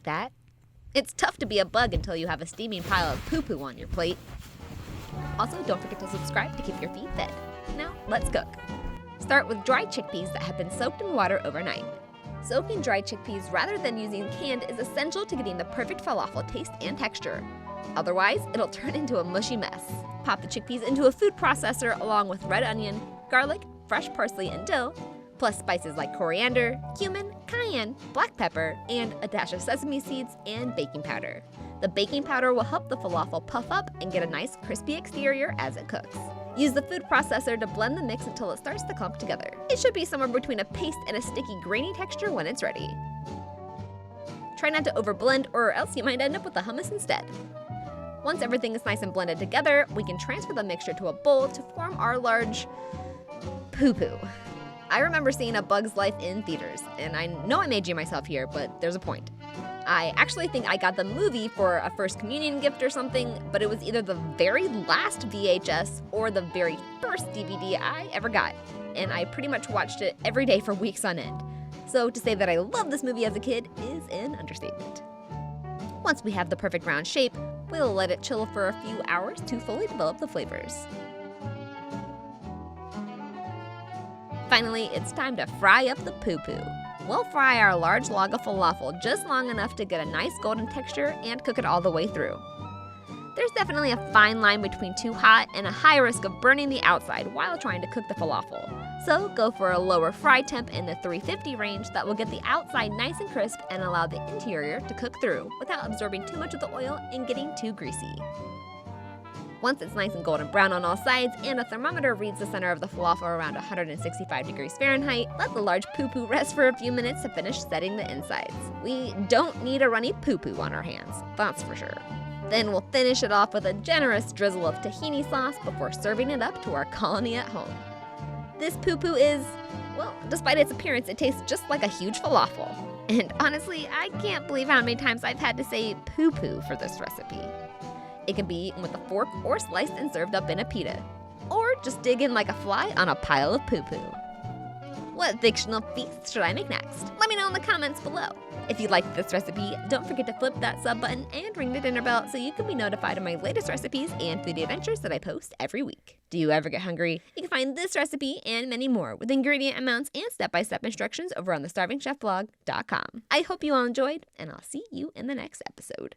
that. It's tough to be a bug until you have a steaming pile of poo-poo on your plate. Also, don't forget to subscribe to keep your feet fed. Now, let's cook. Start with dried chickpeas that have been soaked in water overnight. Soaking dried chickpeas rather than using canned is essential to getting the perfect falafel taste and texture. Otherwise, it'll turn into a mushy mess. Pop the chickpeas into a food processor along with red onion, garlic, fresh parsley, and dill, plus spices like coriander, cumin, cayenne, black pepper, and a dash of sesame seeds and baking powder. The baking powder will help the falafel puff up and get a nice crispy exterior as it cooks. Use the food processor to blend the mix until it starts to clump together. It should be somewhere between a paste and a sticky, grainy texture when it's ready. Try not to overblend or else you might end up with the hummus instead. Once everything is nice and blended together, we can transfer the mixture to a bowl to form our large poo-poo. I remember seeing A Bug's Life in theaters, and I know I made you myself here, but there's a point. I actually think I got the movie for a first communion gift or something, but it was either the very last VHS or the very first DVD I ever got, and I pretty much watched it every day for weeks on end. So to say that I loved this movie as a kid is an understatement. Once we have the perfect round shape, we'll let it chill for a few hours to fully develop the flavors. Finally, it's time to fry up the poo-poo. We'll fry our large log of falafel just long enough to get a nice golden texture and cook it all the way through. There's definitely a fine line between too hot and a high risk of burning the outside while trying to cook the falafel. So go for a lower fry temp in the 350 range that will get the outside nice and crisp and allow the interior to cook through without absorbing too much of the oil and getting too greasy. Once it's nice and golden brown on all sides and a thermometer reads the center of the falafel around 165 degrees Fahrenheit, let the large poo-poo rest for a few minutes to finish setting the insides. We don't need a runny poo-poo on our hands, that's for sure. Then we'll finish it off with a generous drizzle of tahini sauce before serving it up to our colony at home. This poo-poo is, well, despite its appearance, it tastes just like a huge falafel. And honestly, I can't believe how many times I've had to say poo-poo for this recipe. It can be eaten with a fork or sliced and served up in a pita. Or just dig in like a fly on a pile of poo-poo. What fictional feast should I make next? Let me know in the comments below. If you liked this recipe, don't forget to flip that sub button and ring the dinner bell so you can be notified of my latest recipes and foodie adventures that I post every week. Do you ever get hungry? You can find this recipe and many more with ingredient amounts and step-by-step instructions over on thestarvingchefblog.com. I hope you all enjoyed, and I'll see you in the next episode.